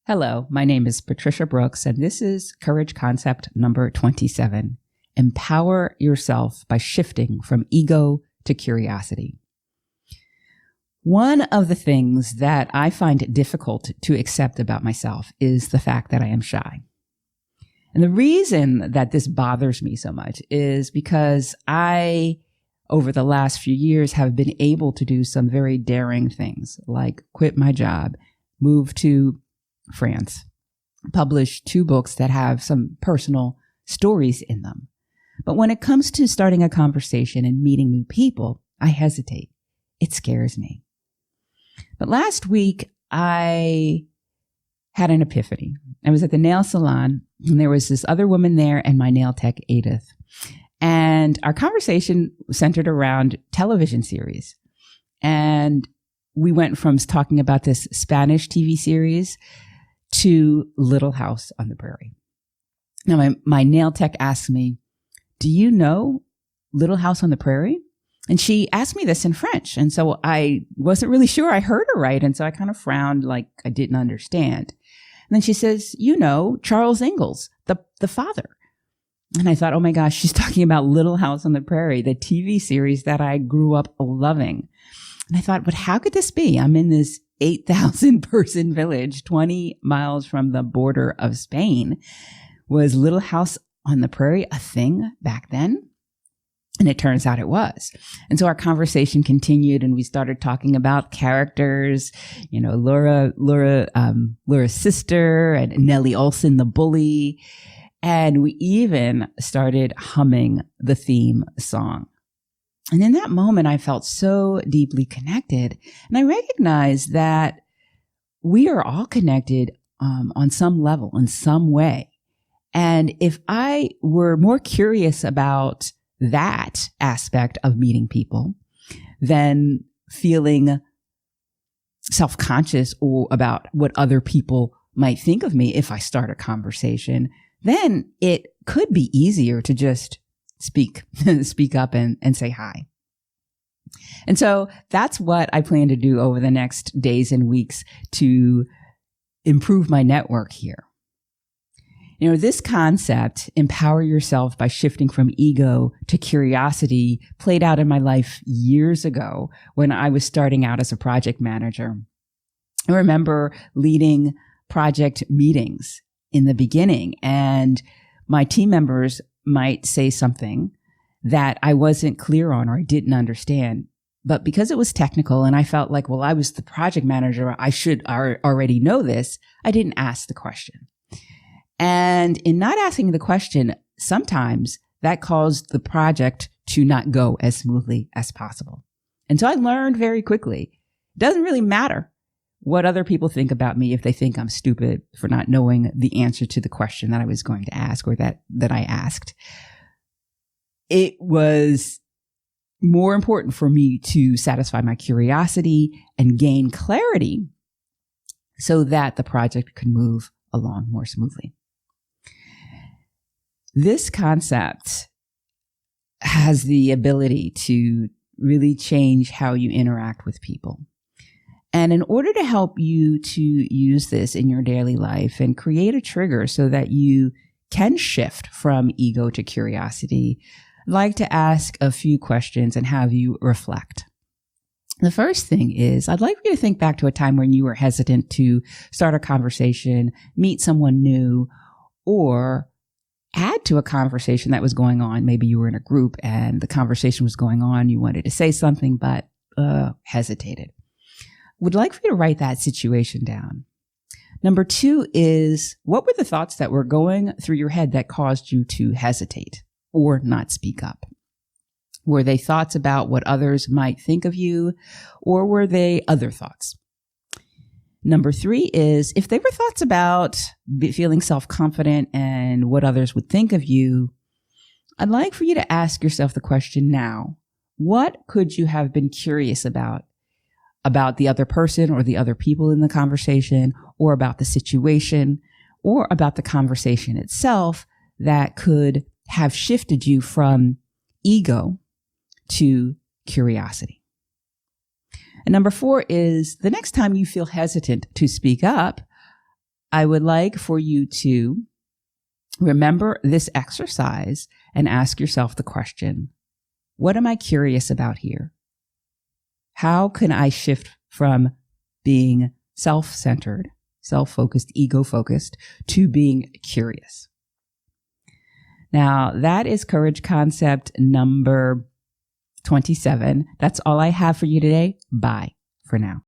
Hello, my name is Patricia Brooks, and this is Courage Concept number 27. Empower yourself by shifting from ego to curiosity. One of the things that I find difficult to accept about myself is the fact that I am shy. And the reason that this bothers me so much is because I, over the last few years, have been able to do some very daring things, like quit my job, move to France, publish 2 books that have some personal stories in them. But when it comes to starting a conversation and meeting new people, I hesitate. It scares me. But last week, I had an epiphany. I was at the nail salon, and there was this other woman there and my nail tech, Edith. And our conversation centered around television series. And we went from talking about this Spanish TV series to Little House on the Prairie. Now, my nail tech asked me, "Do you know Little House on the Prairie?" And she asked me this in French. And so I wasn't really sure I heard her right. And so I kind of frowned like I didn't understand. And then she says, "You know, Charles Ingalls, the father." And I thought, oh my gosh, she's talking about Little House on the Prairie, the TV series that I grew up loving. And I thought, but how could this be? I'm in this 8,000 person village, 20 miles from the border of Spain. Was Little House on the Prairie a thing back then? And it turns out it was. And so our conversation continued, and we started talking about characters, you know, Laura's sister and Nellie Olson, the bully. And we even started humming the theme song. And in that moment, I felt so deeply connected. And I recognized that we are all connected on some level, in some way. And if I were more curious about that aspect of meeting people than feeling self-conscious or about what other people might think of me if I start a conversation, then it could be easier to just speak up and say hi. And so that's what I plan to do over the next days and weeks to improve my network here. You know, this concept, empower yourself by shifting from ego to curiosity, played out in my life years ago when I was starting out as a project manager. I remember leading project meetings in the beginning, and my team members might say something that I wasn't clear on or I didn't understand. But because it was technical and I felt like, well, I was the project manager, I should already know this, I didn't ask the question. And in not asking the question, sometimes that caused the project to not go as smoothly as possible. And so I learned very quickly, it doesn't really matter what other people think about me if they think I'm stupid for not knowing the answer to the question that I was going to ask or that I asked. It was more important for me to satisfy my curiosity and gain clarity so that the project could move along more smoothly. This concept has the ability to really change how you interact with people. And in order to help you to use this in your daily life and create a trigger so that you can shift from ego to curiosity, I'd like to ask a few questions and have you reflect. The first thing is, I'd like you to think back to a time when you were hesitant to start a conversation, meet someone new, or add to a conversation that was going on. Maybe you were in a group and the conversation was going on. You wanted to say something, but hesitated. Would like for you to write that situation down. Number 2 is, what were the thoughts that were going through your head that caused you to hesitate or not speak up? Were they thoughts about what others might think of you, or were they other thoughts? Number 3 is, if they were thoughts about feeling self-confident and what others would think of you, I'd like for you to ask yourself the question now, what could you have been curious about the other person or the other people in the conversation, or about the situation, or about the conversation itself that could have shifted you from ego to curiosity? And number 4 is, the next time you feel hesitant to speak up, I would like for you to remember this exercise and ask yourself the question, what am I curious about here? How can I shift from being self-centered, self-focused, ego-focused to being curious? Now, that is courage concept number 27. That's all I have for you today. Bye for now.